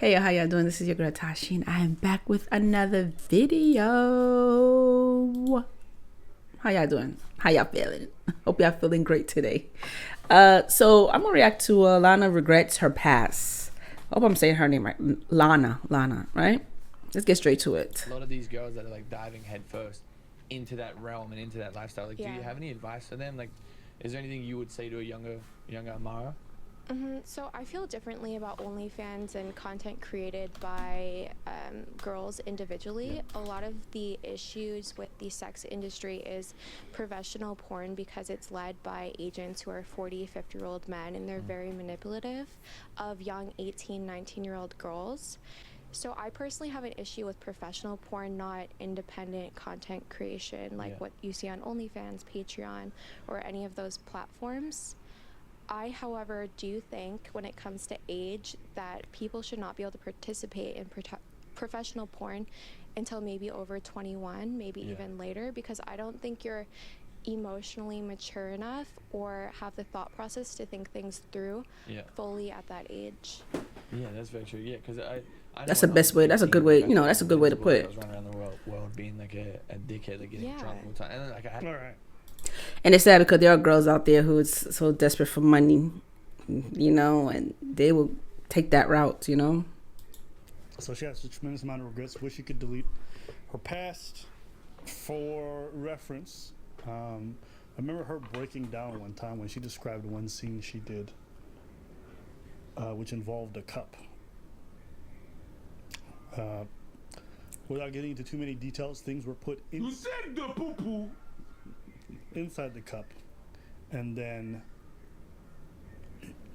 Hey, how y'all doing? This is your girl Tysheen. I am back with another video. How y'all doing? How y'all feeling? Hope y'all feeling great today. So I'm gonna react to Lana regrets her past. Hope I'm saying her name right. Lana, right? Let's get straight to it. A lot of these girls that are like diving headfirst into that realm and into that lifestyle, like, do you have any advice for them? Like, is there anything you would say to a younger Amara? So I feel differently about OnlyFans and content created by girls individually. A lot of the issues with the sex industry is professional porn because it's led by agents who are 40, 50-year-old men, and they're very manipulative of young 18, 19-year-old girls. So I personally have an issue with professional porn, not independent content creation like what you see on OnlyFans, Patreon, or any of those platforms. I, however, do think when it comes to age that people should not be able to participate in professional porn until maybe over 21, maybe even later, because I don't think you're emotionally mature enough or have the thought process to think things through fully at that age. Yeah, that's very true. Yeah, because I That's the best way. That's a good way. You know, that's a good way to put it. I was running around the world being like a dickhead, like getting drunk all the time, and then like all right. And it's sad because there are girls out there who is so desperate for money, you know, and they will take that route, you know. So she has a tremendous amount of regrets. Wish she could delete her past. For reference, I remember her breaking down one time when she described one scene she did, which involved a cup. Without getting into too many details, things were put in. You said the poo-poo. Inside the cup, and then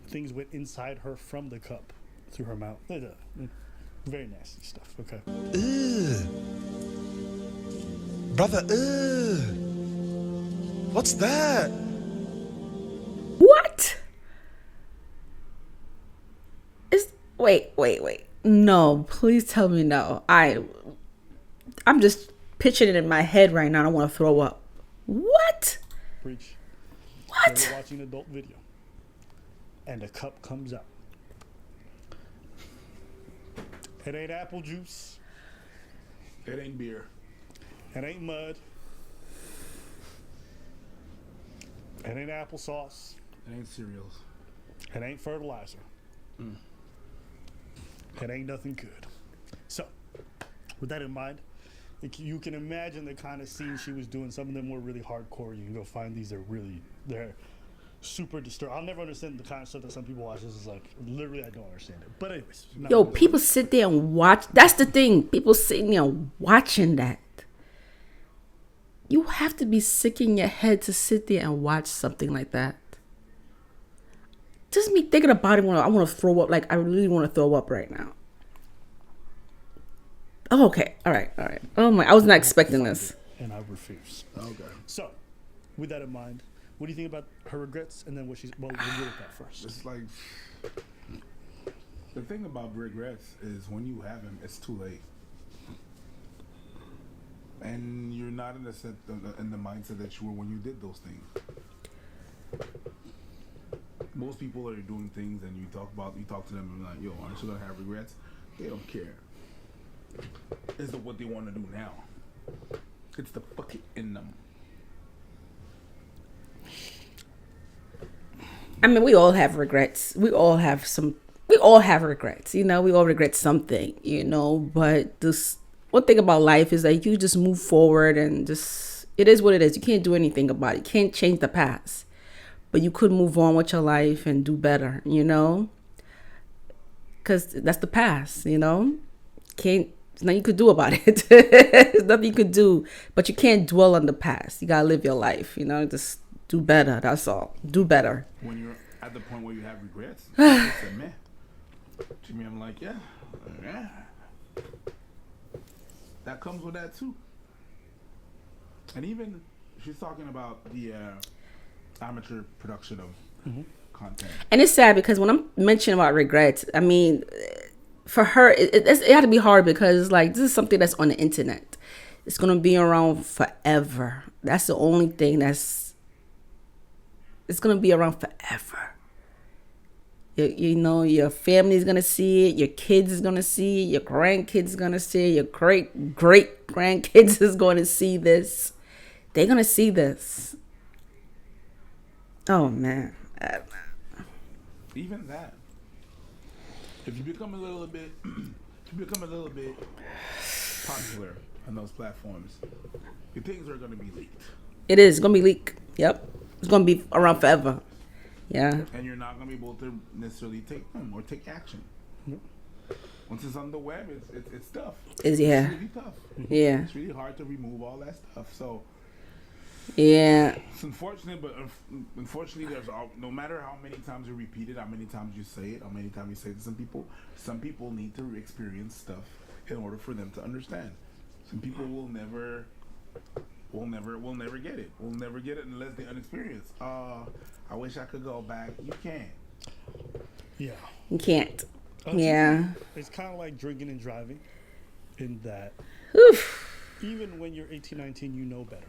things went inside her from the cup through her mouth. Very nasty stuff. Okay. Brother, what's that? What? Wait. No, please tell me no. I'm just picturing it in my head right now. I want to throw up. What? Preach. What? You're watching an adult video, and a cup comes out. It ain't apple juice. It ain't beer. It ain't mud. It ain't applesauce. It ain't cereals. It ain't fertilizer. It ain't nothing good. So, with that in mind, you can imagine the kind of scenes she was doing. Some of them were really hardcore. You can go find these. They're super disturbing. I'll never understand the kind of stuff that some people watch. This is like, literally, I don't understand it. But anyways. Yo, people sit there and watch. That's the thing. People sitting there watching that. You have to be sick in your head to sit there and watch something like that. Just me thinking about it, I want to throw up. Like, I really want to throw up right now. Oh, okay. All right. Oh my, I was not expecting this. And I refuse. Okay. So, with that in mind, what do you think about her regrets, and then we'll deal with that first. It's like, the thing about regrets is when you have them, it's too late, and you're not in the mindset that you were when you did those things. Most people are doing things, and you talk to them, and like, yo, aren't you gonna have regrets? They don't care. It's what they want to do now. It's the bucket in them. I mean, we all have regrets. We all have regrets, you know. We all regret something, you know. But this one thing about life is like you just move forward and just, it is what it is. You can't do anything about it. You can't change the past. But you could move on with your life and do better, you know. Because that's the past, you know. There's nothing you could do about it. There's nothing you could do. But you can't dwell on the past. You got to live your life, you know. Just do better. That's all. Do better. When you're at the point where you have regrets, it's a meh. To me, I'm like, yeah. That comes with that too. And even she's talking about the amateur production of content. And it's sad because when I'm mentioning about regrets, I mean, for her, it had to be hard because like this is something that's on the internet. It's gonna be around forever. That's the only thing it's gonna be around forever. You know, your family's gonna see it. Your kids is gonna see it. Your grandkids is gonna see it. Your great grandkids is gonna see this. They're gonna see this. Oh man. Even that. If you become a little bit, popular on those platforms, your things are gonna be leaked. It is gonna be leaked. Yep. It's gonna be around forever. Yeah. And you're not gonna be able to necessarily take them or take action. Once it's on the web, it's tough. It's really tough. Yeah. It's really hard to remove all that stuff. So yeah, it's unfortunate, but unfortunately, no matter how many times you repeat it, how many times you say it, how many times you say it to some people need to experience stuff in order for them to understand. Some people will never get it. We'll never get it unless they unexperienced. I wish I could go back. You can't. Yeah. You can't. Yeah. It's kind of like drinking and driving in that even when you're 18, 19, you know better.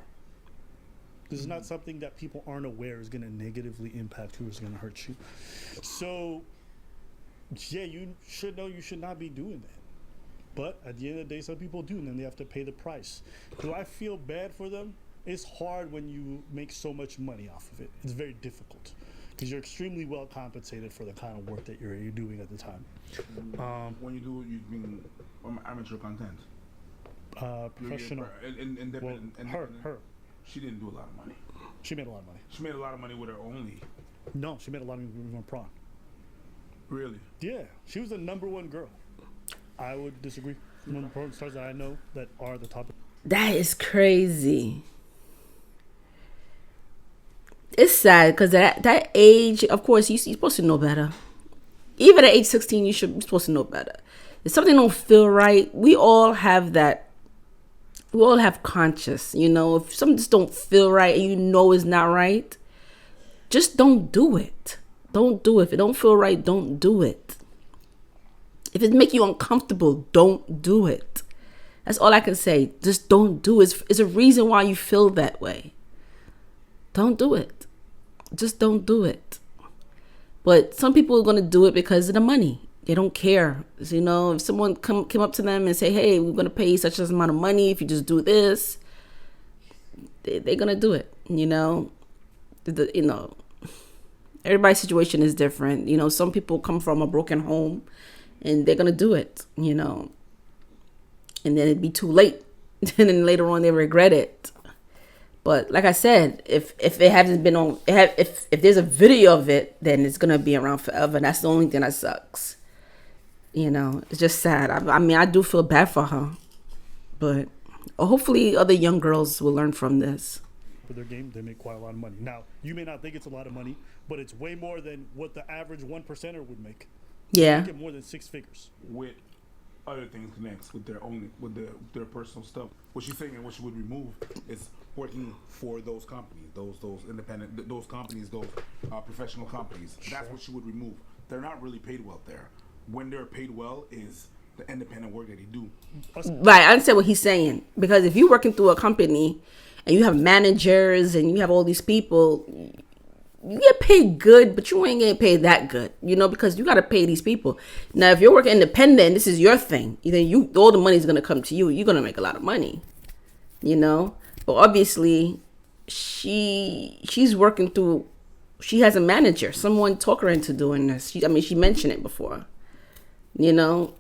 This is not something that people aren't aware is going to negatively impact who is going to hurt you. So, yeah, you should know you should not be doing that. But at the end of the day, some people do, and then they have to pay the price. Do I feel bad for them? It's hard when you make so much money off of it. It's very difficult because you're extremely well compensated for the kind of work that you're doing at the time. When you do, you mean amateur content. Professional. Independent. Her. She didn't do a lot of money. She made a lot of money. She made a lot of money with her only. No, she made a lot of money on Prawn. Really? Yeah, she was the #1 girl. I would disagree. One of the porn stars that I know that are the top. That is crazy. It's sad because that age, of course, you're supposed to know better. Even at age 16, you're supposed to know better. If something don't feel right, we all have that. We all have conscience, you know. If something just don't feel right and you know it's not right, just don't do it. Don't do it. If it don't feel right, don't do it. If it make you uncomfortable, don't do it. That's all I can say. Just don't do it. It's a reason why you feel that way. Don't do it. Just don't do it. But some people are going to do it because of the money. They don't care. You know, if someone came up to them and say, hey, we're going to pay you such an amount of money if you just do this, they're going to do it, you know. You know, everybody's situation is different. You know, some people come from a broken home and they're going to do it, you know. And then it'd be too late. And then later on they regret it. But like I said, if it hasn't been on, if there's a video of it, then it's going to be around forever. And that's the only thing that sucks. You know, it's just sad. I mean, I do feel bad for her. But hopefully other young girls will learn from this. For their game, they make quite a lot of money. Now, you may not think it's a lot of money, but it's way more than what the average 1%er would make. Yeah. They get more than 6 figures. With other things connects with their personal stuff. What she's saying and what she would remove is working for those companies, those independent, those companies, those professional companies. That's what she would remove. They're not really paid well there. When they're paid well is the independent work that they do. Right, I understand what he's saying. Because if you're working through a company and you have managers and you have all these people, you get paid good, but you ain't getting paid that good, you know, because you got to pay these people. Now, if you're working independent, this is your thing. Then all the money's going to come to you. You're going to make a lot of money, you know. But obviously, she's working through. She has a manager. Someone talked her into doing this. She mentioned it before, you know.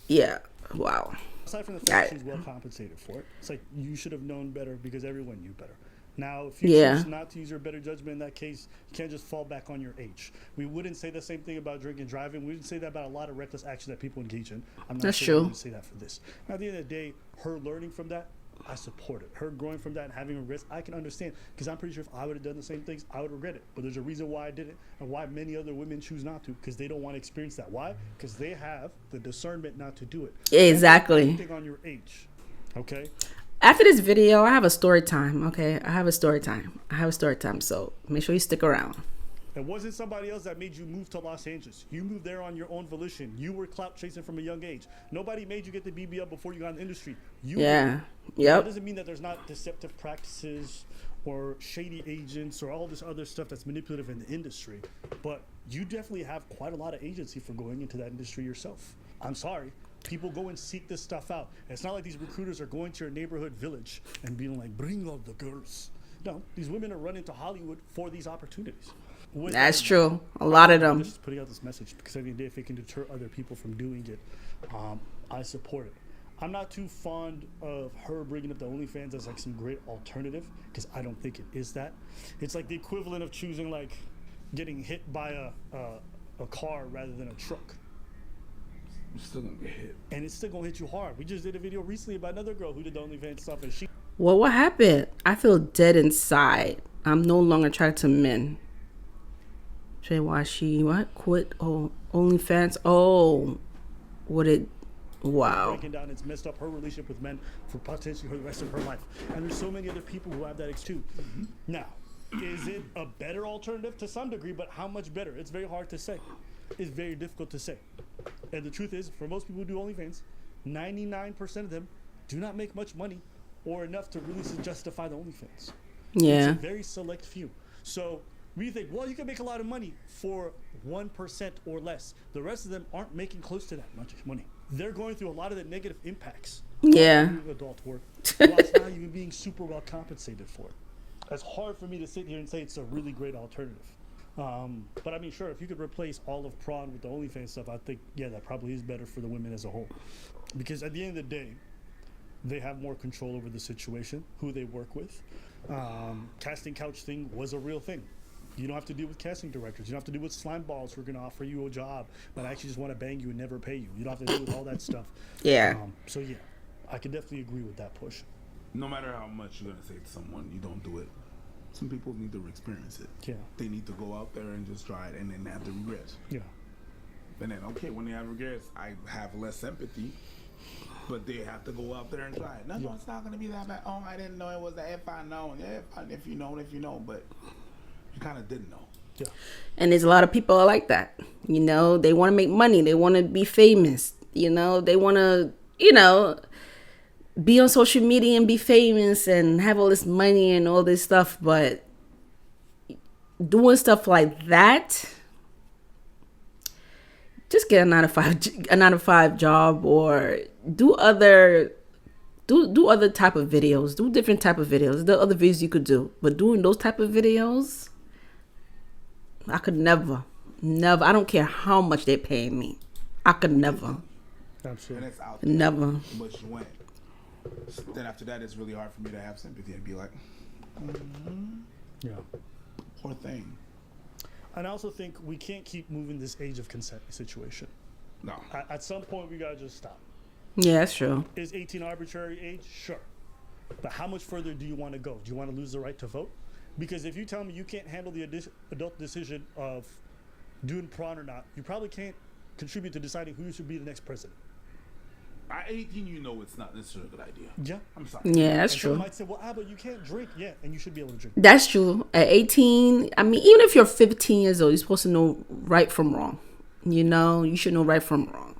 Yeah. Wow. Aside from the fact she's well compensated for it, it's like you should have known better because everyone knew better. Now, if you choose not to use your better judgment in that case, you can't just fall back on your age. We wouldn't say the same thing about drinking and driving. We wouldn't say that about a lot of reckless action that people engage in. I'm not sure we would say that for this. Now, at the end of the day, her learning from that, I support it. Her growing from that and having regrets, I can understand. Because I'm pretty sure if I would have done the same things, I would regret it. But there's a reason why I did it and why many other women choose not to. Because they don't want to experience that. Why? Because they have the discernment not to do it. Exactly. Anything on your age. Okay? After this video, I have a story time, okay? I have a story time, so make sure you stick around. It wasn't somebody else that made you move to Los Angeles. You moved there on your own volition. You were clout chasing from a young age. Nobody made you get the BBL before you got in the industry. Yep. That doesn't mean that there's not deceptive practices or shady agents or all this other stuff that's manipulative in the industry. But you definitely have quite a lot of agency for going into that industry yourself. I'm sorry. People go and seek this stuff out. It's not like these recruiters are going to your neighborhood village and being like, bring all the girls. No, these women are running to Hollywood for these opportunities. That's true. A lot of them. Just putting out this message because at the end of the day, if it can deter other people from doing it, I support it. I'm not too fond of her bringing up the OnlyFans as like some great alternative because I don't think it is that. It's like the equivalent of choosing like getting hit by a car rather than a truck. You're still gonna get hit. And it's still gonna hit you hard. We just did a video recently about another girl who did the OnlyFans stuff and she... Well, what happened? I feel dead inside. I'm no longer attracted to men. Say why she what? Quit OnlyFans? Oh, what it... Wow. Breaking down, it's messed up her relationship with men for potentially the rest of her life. And there's so many other people who have that too. Mm-hmm. Now, is it a better alternative to some degree, but how much better? It's very hard to say. It's very difficult to say. And the truth is, for most people who do OnlyFans, 99% of them do not make much money or enough to really justify the OnlyFans. Yeah. It's a very select few. So we think, well, you can make a lot of money for 1% or less. The rest of them aren't making close to that much money. They're going through a lot of the negative impacts. Yeah. Adult work, whilst not even being super well compensated for it. It's hard for me to sit here and say it's a really great alternative. But I mean, sure, if you could replace all of prawn with the OnlyFans stuff, I think, yeah, that probably is better for the women as a whole. Because at the end of the day, they have more control over the situation, who they work with. Casting couch thing was a real thing. You don't have to deal with casting directors. You don't have to deal with slime balls who are going to offer you a job, but actually just want to bang you and never pay you. You don't have to deal with all that stuff. Yeah. So yeah, I can definitely agree with that push. No matter how much you're going to say to someone, you don't do it. Some people need to experience it. Yeah. They need to go out there and just try it and then have the regrets. Yeah. And then, okay, when they have regrets, I have less sympathy, but they have to go out there and try it. No, it's not going to be that bad. Oh, I didn't know it was that. If I know, if you know, but you kind of didn't know. Yeah. And there's a lot of people like that. You know, they want to make money. They want to be famous. You know, they want to, be on social media and be famous and have all this money and all this stuff. But doing stuff like that, just get a 9-to-5 job or do other type of videos. Do different type of videos. There are other videos you could do. But doing those type of videos, I could never. I don't care how much they're paying me. I could never. Absolutely. And it's out there. Never. But you went. Then after that, it's really hard for me to have sympathy and be like, Yeah. poor thing. And I also think we can't keep moving this age of consent situation. No. At some point, we got to just stop. Yeah, that's true. Is 18 arbitrary age? Sure. But how much further do you want to go? Do you want to lose the right to vote? Because if you tell me you can't handle the adult decision of doing prawn or not, you probably can't contribute to deciding who should be the next president. At 18, it's not necessarily a good idea. Yeah. I'm sorry. Yeah, that's and true. Some might say, well, but you can't drink. Yeah, and you should be able to drink. That's true. At 18, I mean, even if you're 15 years old, you're supposed to know right from wrong. You should know right from wrong.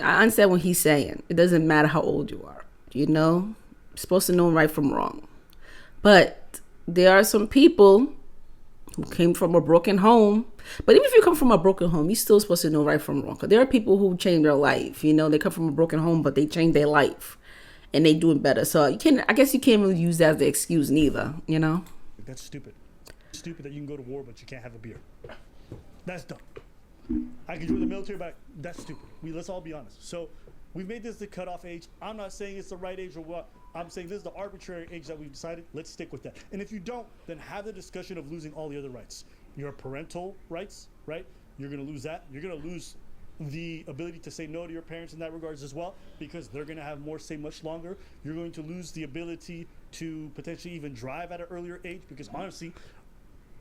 I understand what he's saying. It doesn't matter how old you are. You're supposed to know right from wrong. But there are some people who came from a broken home. But even if you come from a broken home, you're still supposed to know right from wrong. Because there are people who change their life. They come from a broken home, but they change their life. And they doing better. So I guess you can't really use that as the excuse neither, That's stupid. It's stupid that you can go to war, but you can't have a beer. That's dumb. I can join the military, but that's stupid. Let's all be honest. So we've made this the cutoff age. I'm not saying it's the right age or what. I'm saying this is the arbitrary age that we've decided. Let's stick with that. And if you don't, then have the discussion of losing all the other rights. Your parental rights, right? You're going to lose that. You're going to lose the ability to say no to your parents in that regards as well, because they're going to have more say much longer. You're going to lose the ability to potentially even drive at an earlier age, because honestly,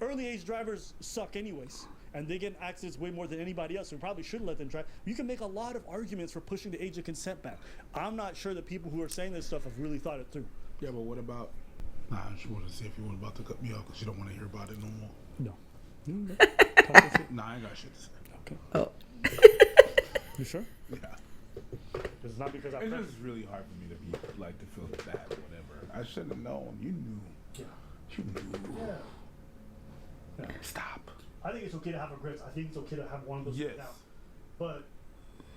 early age drivers suck anyways. And they get in accidents way more than anybody else. So we probably shouldn't let them drive. You can make a lot of arguments for pushing the age of consent back. I'm not sure that people who are saying this stuff have really thought it through. Yeah, but what about... Nah, I just want to see if you were about to cut me off because you don't want to hear about it no more. No. Nah, I ain't got shit to say. Okay. Oh. You sure? Yeah. It's not because It's just really hard for me to be to feel bad or whatever. I shouldn't have known. You knew. Yeah. You knew. Yeah. Stop. I think it's okay to have regrets. I think it's okay to have one of those Yes. now. But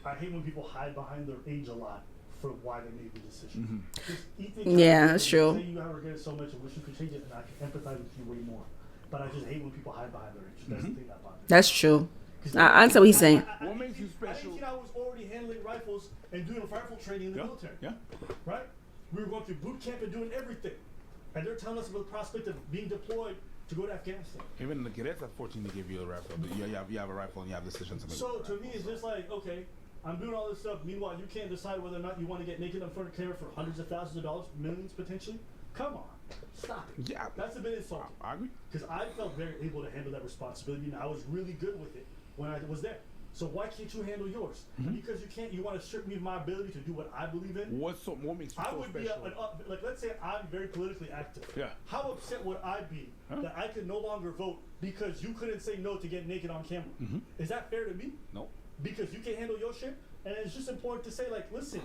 I hate when people hide behind their age a lot for why they made the decision. Yeah, that's true. Say you have regretted so much and wish you could change it, and I can empathize with you way more. But I just hate when people hide behind their age. That's the thing that bothers me. That's true. I understand what he's saying. What makes you special? I was already handling rifles and doing rifle training in the military. Yeah. Right? We were going through boot camp and doing everything. And they're telling us about the prospect of being deployed to go to Afghanistan. Even the cadets are 14 to give you a rifle. You have a rifle and you have decisions to make. So to me, it's just like, okay, I'm doing all this stuff. Meanwhile, you can't decide whether or not you want to get naked in front of camera for hundreds of thousands of dollars, millions potentially. Come on, stop it. Yeah. That's a bit insulting. I agree. Because I felt very able to handle that responsibility, and I was really good with it when I was there. So why can't you handle yours? Because you can't. You want to strip me of my ability to do what I believe in. What makes you I so would special? be like, let's say I'm very politically active. Yeah. How upset would I be that I could no longer vote because you couldn't say no to get naked on camera? Is that fair to me? No. Because you can't handle your shit. And it's just important to say, like, listen,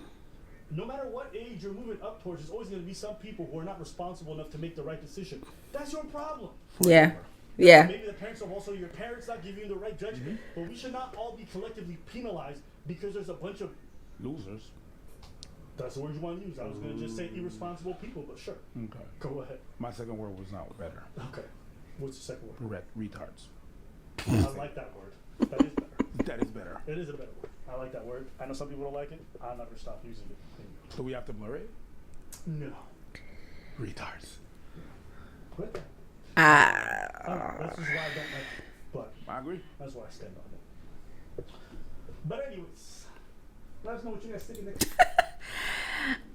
no matter what age you're moving up towards, there's always going to be some people who are not responsible enough to make the right decision. That's your problem. Yeah. Yeah. Maybe the parents of also your parents not giving you the right judgment, but we should not all be collectively penalized because there's a bunch of Losers. That's the word you want to use. I was going to just say irresponsible people, but sure. Okay. Go ahead. My second word was not better. Okay. What's the second word? Retards. I like that word. That is better. That is better. It is a better word. I like that word. I know some people don't like it. I'll never stop using it. Do we have to blur it? No. Retards. What? That's just why I don't like it. But I agree. that's why I stand on it. But anyways, let us know what you guys think next.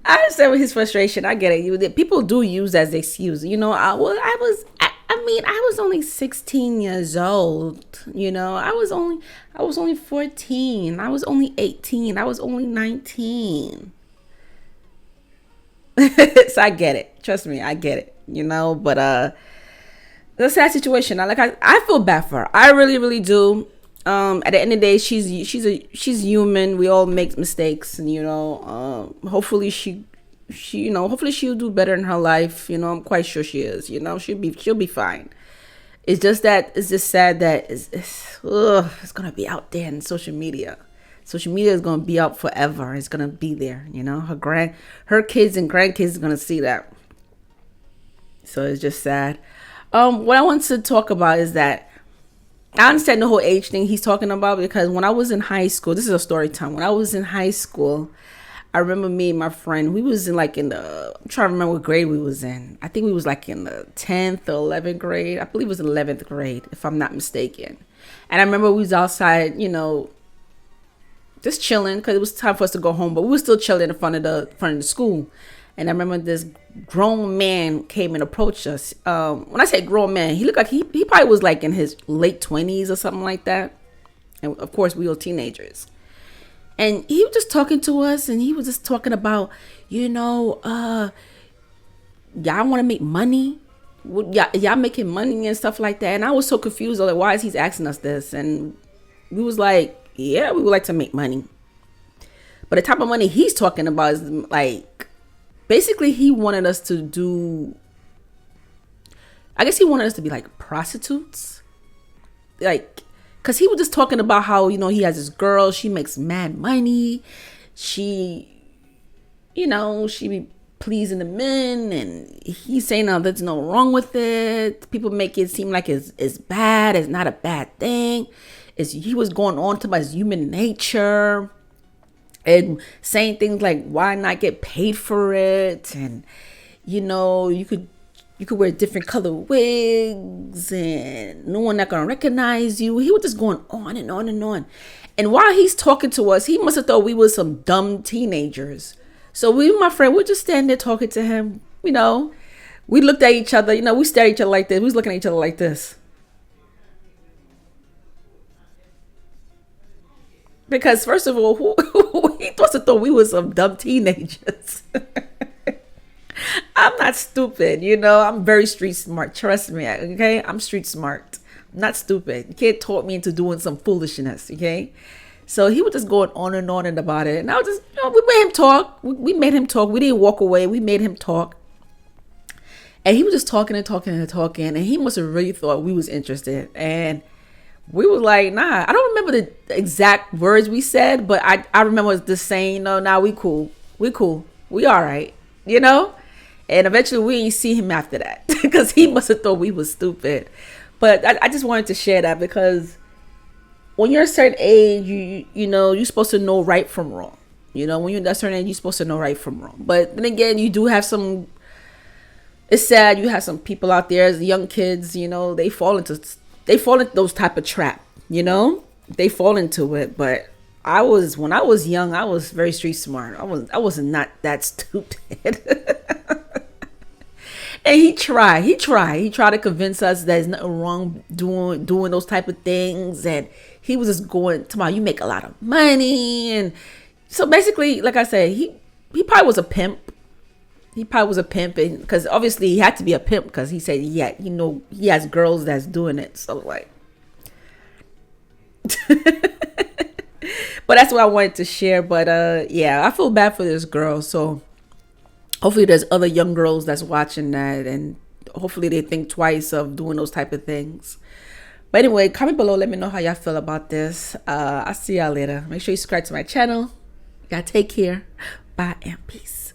I understand with his frustration. I get it. People do use as excuse. You know, I was only 16 years old. You know, I was only 14. I was only 18. I was only 19. So I get it. Trust me, I get it. You know, but it's a sad situation. I feel bad for her. I really, really do. At the end of the day, she's human. We all make mistakes, and hopefully hopefully she'll do better in her life. You know, I'm quite sure she is. You know, she'll be fine. It's just sad that it's gonna be out there in social media. Social media is gonna be out forever. It's gonna be there. You know, her kids and grandkids are gonna see that. So it's just sad. What I want to talk about is that I understand the whole age thing he's talking about, because when I was in high school, this is a story time. When I was in high school, I remember me and my friend, we was I'm trying to remember what grade we was in. I think we was like in the 10th or 11th grade. I believe it was in 11th grade, if I'm not mistaken. And I remember we was outside, just chilling, because it was time for us to go home, but we were still chilling in front of the school. And I remember this grown man came and approached us. When I say grown man, he looked like he probably was like in his late 20s or something like that. And of course, we were teenagers. And he was just talking to us, and he was just talking about, y'all want to make money? Y'all making money and stuff like that. And I was so confused. I was like, why is he asking us this? And we was like, yeah, we would like to make money. But the type of money he's talking about is like, basically, he wanted us to he wanted us to be like prostitutes. Like, because he was just talking about how, he has this girl, she makes mad money. She be pleasing the men, and he's saying, no, there's no wrong with it. People make it seem like it's bad. It's not a bad thing. He was going on to about his human nature. And saying things like, why not get paid for it? And, you could wear different color wigs and no one not going to recognize you. He was just going on and on and on. And while he's talking to us, he must have thought we were some dumb teenagers. So my friend, we're just standing there talking to him. We looked at each other. We stared at each other like this. We was looking at each other like this. Because first of all, he must have thought we were some dumb teenagers. I'm not stupid, I'm very street smart. Trust me, okay? I'm street smart. I'm not stupid. You can't talk me into doing some foolishness, okay? So he was just going on and about it. And I was just, we made him talk. We made him talk. We didn't walk away. We made him talk. And he was just talking and talking and talking. And he must have really thought we was interested. And we was like, nah. I don't remember the exact words we said, but I remember the saying, no, nah, we cool. We cool. We all right. You know? And eventually we didn't see him after that because he must have thought we was stupid. But I just wanted to share that because when you're a certain age, you know, you're supposed to know right from wrong. You know, when you're at a certain age, you're supposed to know right from wrong. But then again, you do have some, it's sad, you have some people out there, as young kids, you know, they fall into those type of trap, you know? They fall into it. But when I was young, I was very street smart. I was not that stupid. And he tried to convince us that there's nothing wrong doing those type of things. And he was just going, tomorrow you make a lot of money. And so basically, like I said, he probably was a pimp. He probably was a pimp, because obviously he had to be a pimp, because he said, yeah, you know, he has girls that's doing it. So like, but that's what I wanted to share. But yeah, I feel bad for this girl. So hopefully there's other young girls that's watching that, and hopefully they think twice of doing those type of things. But anyway, comment below, let me know how y'all feel about this. I'll see y'all later. Make sure you subscribe to my channel. Y'all take care. Bye and peace.